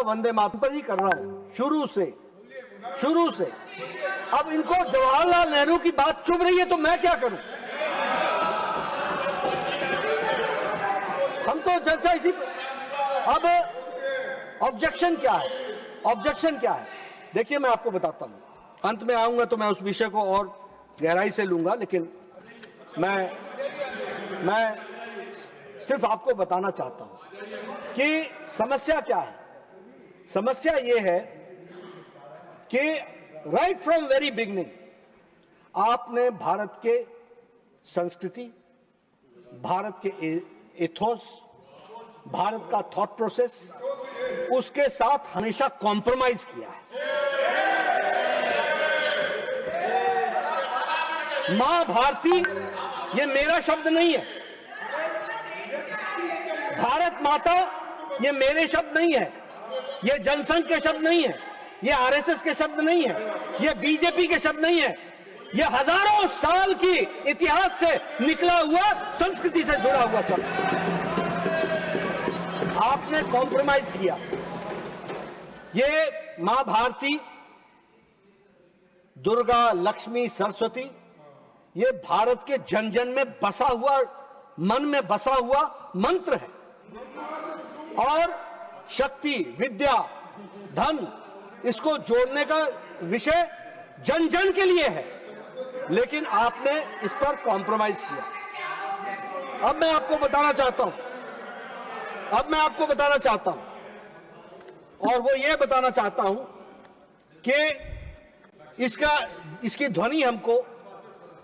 ज्यादा वंदे मातरम पर ही कर रहा हूं शुरू से। अब इनको जवाहरलाल नेहरू की बात चुभ रही है तो मैं क्या करूं? हम तो चर्चा इसी। अब ऑब्जेक्शन क्या है? देखिए, मैं आपको बताता हूं, अंत में आऊंगा तो मैं उस विषय को और गहराई से लूंगा, लेकिन मैं सिर्फ आपको बताना चाहता हूं कि समस्या क्या है। समस्या यह है कि राइट फ्रॉम वेरी बिगनिंग आपने भारत के संस्कृति, भारत के एथोस, भारत का थॉट प्रोसेस, उसके साथ हमेशा कॉम्प्रोमाइज किया है। मां भारती ये मेरा शब्द नहीं है, भारत माता ये मेरे शब्द नहीं है, ये जनसंघ के शब्द नहीं है, ये आरएसएस के शब्द नहीं है, ये बीजेपी के शब्द नहीं है, ये हजारों साल की इतिहास से निकला हुआ, संस्कृति से जुड़ा हुआ शब्द। आपने कॉम्प्रोमाइज किया। ये मां भारती, दुर्गा, लक्ष्मी, सरस्वती, ये भारत के जन जन में बसा हुआ, मन में बसा हुआ मंत्र है। और शक्ति, विद्या, धन, इसको जोड़ने का विषय जन जन के लिए है, लेकिन आपने इस पर कॉम्प्रोमाइज किया। अब मैं आपको बताना चाहता हूं, और वो ये बताना चाहता हूं कि इसकी ध्वनि हमको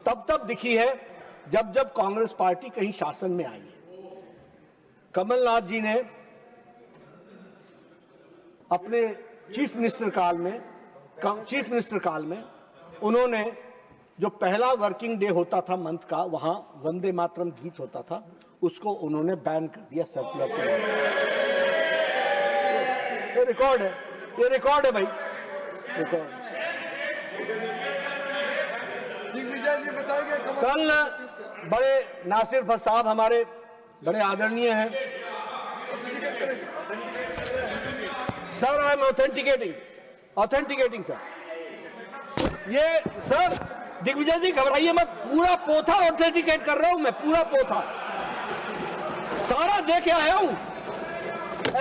तब दिखी है जब कांग्रेस पार्टी कहीं शासन में आई है। कमलनाथ जी ने अपने चीफ मिनिस्टर काल में उन्होंने जो पहला वर्किंग डे होता था मंथ का, वहां वंदे मातरम गीत होता था, उसको उन्होंने बैन कर दिया सर्कुलर के। ये रिकॉर्ड है भाई, रिकॉर्ड। कल बड़े नासिर फत साहब हमारे बड़े आदरणीय हैं। Sir, I am authenticating sir. ये सर दिग्विजय जी घबराइए मत, पूरा पोथा ऑथेंटिकेट कर रहा हूं मैं, पूरा पोथा सारा दे के आया हूं,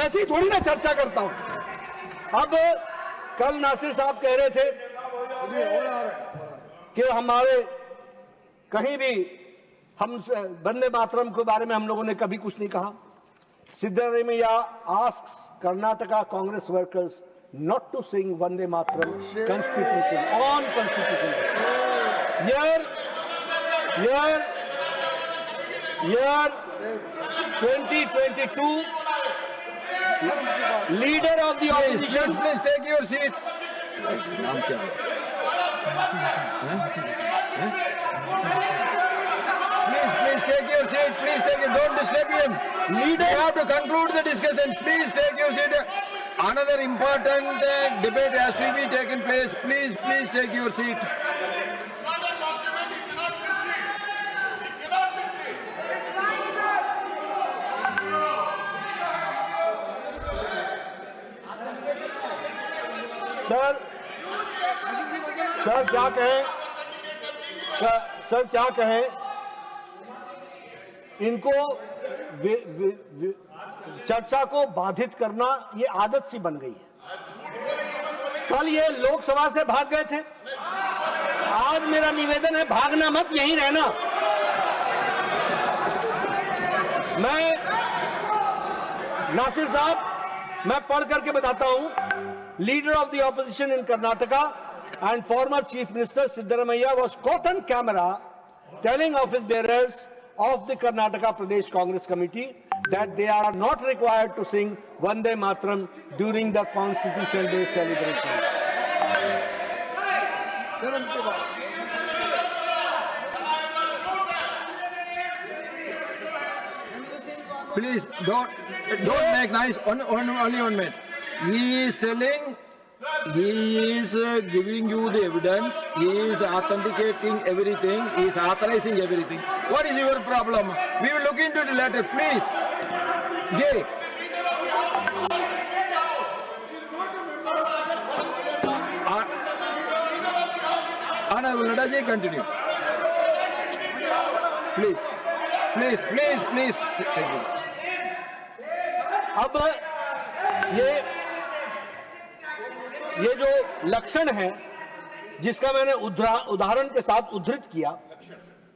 ऐसी थोड़ी ना चर्चा करता हूं। अब कल नासिर साहब कह रहे थे कि हमारे कहीं भी हम वंदे मातरम के बारे में हम लोगों ने कभी कुछ नहीं कहा। Siddaramaiah asks Karnataka Congress workers not to sing Vande Mataram Constitution on Constitution Day. Year 2022, leader of the opposition. Please take your seat. Please take your seat. Please take it. Don't disturb him. Leader, you have to conclude the discussion. Please take your seat. Another important debate has to be taken place. Please take your seat. Sir क्या कहें, इनको चर्चा को बाधित करना ये आदत सी बन गई है। कल ये लोकसभा से भाग गए थे, आज मेरा निवेदन है भागना मत, यहीं रहना। मैं नासिर साहब, मैं पढ़ करके बताता हूं। Leader of the opposition in Karnataka and former chief minister Siddaramaiah was caught on camera telling office bearers of the Karnataka Pradesh Congress Committee that they are not required to sing Vande Mataram during the Constitution Day celebration. Please don't make noise. Only 1 minute. He is telling. He is giving you the evidence. He is authenticating everything. He is authorizing everything. What is your problem? We will look into the letter, please. Jay. Nada ji, continue. Please. अब ये जो लक्षण है जिसका मैंने उदाहरण के साथ उद्धृत किया,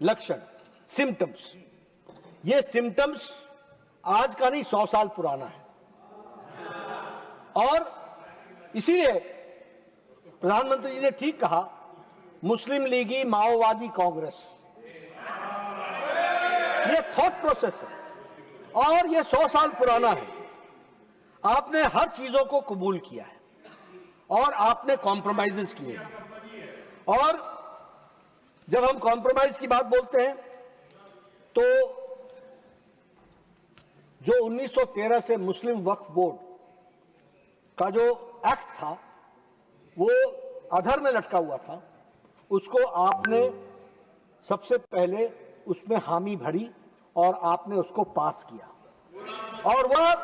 लक्षण, सिम्टम्स, ये सिम्टम्स आज का नहीं 100 साल पुराना है। और इसीलिए प्रधानमंत्री जी ने ठीक कहा, मुस्लिम लीगी माओवादी कांग्रेस, ये थॉट प्रोसेस है और ये 100 साल पुराना है। आपने हर चीजों को कबूल किया है और आपने कॉम्प्रोमाइजेस किए हैं। और जब हम कॉम्प्रोमाइज की बात बोलते हैं तो जो 1913 से मुस्लिम वक्फ बोर्ड का जो एक्ट था वो अधर में लटका हुआ था, उसको आपने सबसे पहले उसमें हामी भरी और आपने उसको पास किया। और वह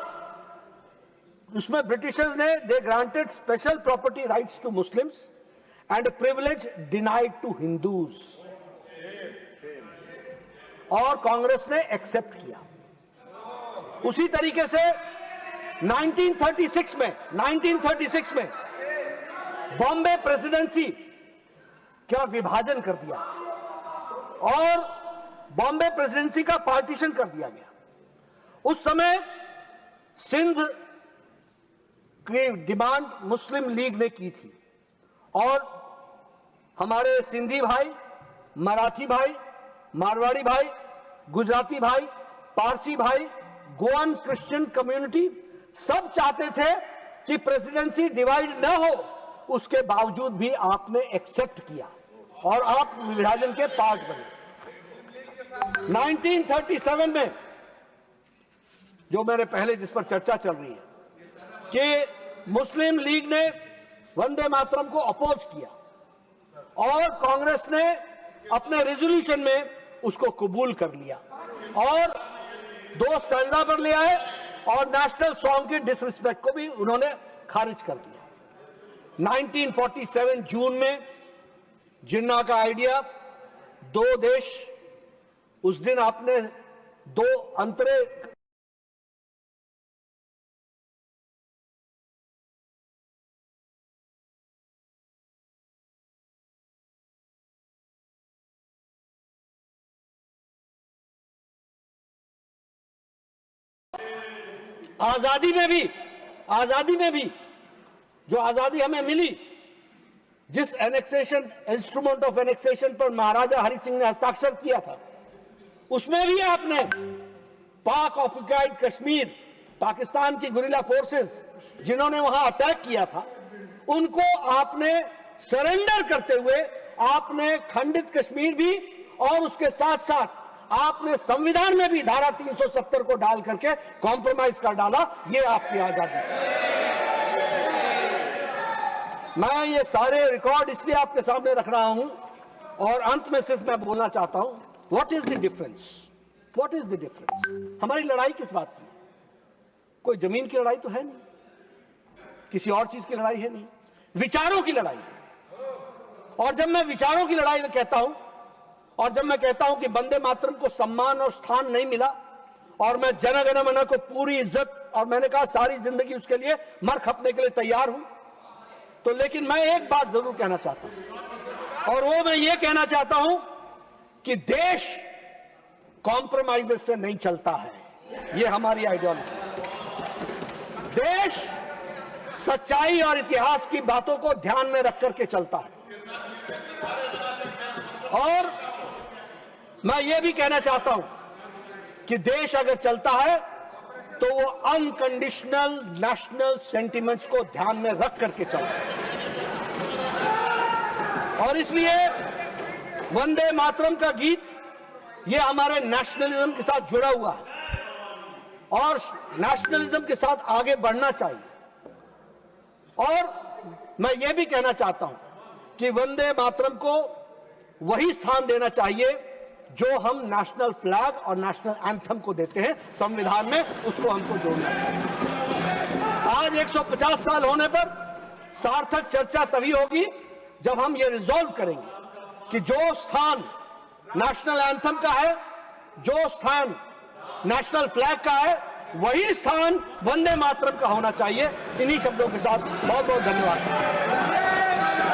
उसमें ब्रिटिशर्स ने they granted special property rights to Muslims and privilege denied to Hindus, और कांग्रेस ने एक्सेप्ट किया। उसी तरीके से 1936 में बॉम्बे प्रेसिडेंसी का विभाजन कर दिया और बॉम्बे प्रेसिडेंसी का पार्टीशन कर दिया गया। उस समय सिंध की डिमांड मुस्लिम लीग ने की थी और हमारे सिंधी भाई, मराठी भाई, मारवाड़ी भाई, गुजराती भाई, पारसी भाई, गोवन क्रिश्चियन कम्युनिटी सब चाहते थे कि प्रेसिडेंसी डिवाइड न हो। उसके बावजूद भी आपने एक्सेप्ट किया और आप विभाजन के पार्ट बने। 1937 में जो मेरे पहले जिस पर चर्चा चल रही है कि मुस्लिम लीग ने वंदे मातरम को अपोज किया और कांग्रेस ने अपने रेजोल्यूशन में उसको कबूल कर लिया और 2 स्टैंडा पर ले आए और नेशनल सॉन्ग की डिसरिस्पेक्ट को भी उन्होंने खारिज कर दिया। 1947 जून में जिन्ना का आइडिया 2 देश, उस दिन आपने 2 अंतरे आजादी में भी जो आजादी हमें मिली, जिस एनेक्सेशन, इंस्ट्रूमेंट ऑफ एनेक्सेशन पर महाराजा हरि सिंह ने हस्ताक्षर किया था, उसमें भी आपने पाक ऑक्युपाइड कश्मीर, पाकिस्तान की गुरिल्ला फोर्सेस जिन्होंने वहां अटैक किया था, उनको आपने सरेंडर करते हुए आपने खंडित कश्मीर भी और उसके साथ साथ आपने संविधान में भी धारा 370 को डाल करके कॉम्प्रोमाइज कर डाला। ये आपकी आजादी। मैं ये सारे रिकॉर्ड इसलिए आपके सामने रख रहा हूं और अंत में सिर्फ मैं बोलना चाहता हूं, व्हाट इज द डिफरेंस? हमारी लड़ाई किस बात की? कोई जमीन की लड़ाई तो है नहीं, किसी और चीज की लड़ाई है नहीं, विचारों की लड़ाई है। और जब मैं विचारों की लड़ाई कहता हूं और जब मैं कहता हूं कि वंदे मातरम को सम्मान और स्थान नहीं मिला और मैं जन गण मन को पूरी इज्जत, और मैंने कहा सारी जिंदगी उसके लिए मर खपने के लिए तैयार हूं, तो लेकिन मैं एक बात जरूर कहना चाहता हूं और वो मैं ये कहना चाहता हूं कि देश कॉम्प्रोमाइजेस से नहीं चलता है। ये हमारी आइडियोलॉजी। देश सच्चाई और इतिहास की बातों को ध्यान में रख करके चलता है। और मैं ये भी कहना चाहता हूं कि देश अगर चलता है तो वो अनकंडीशनल नेशनल सेंटिमेंट्स को ध्यान में रख करके चलता है। और इसलिए वंदे मातरम का गीत ये हमारे नेशनलिज्म के साथ जुड़ा हुआ है और नेशनलिज्म के साथ आगे बढ़ना चाहिए। और मैं ये भी कहना चाहता हूं कि वंदे मातरम को वही स्थान देना चाहिए जो हम नेशनल फ्लैग और नेशनल एंथम को देते हैं संविधान में, उसको हमको जोड़ना चाहिए। आज 150 साल होने पर सार्थक चर्चा तभी होगी जब हम ये रिजॉल्व करेंगे कि जो स्थान नेशनल एंथम का है, जो स्थान नेशनल फ्लैग का है, वही स्थान वंदे मातरम का होना चाहिए। इन्हीं शब्दों के साथ बहुत बहुत धन्यवाद।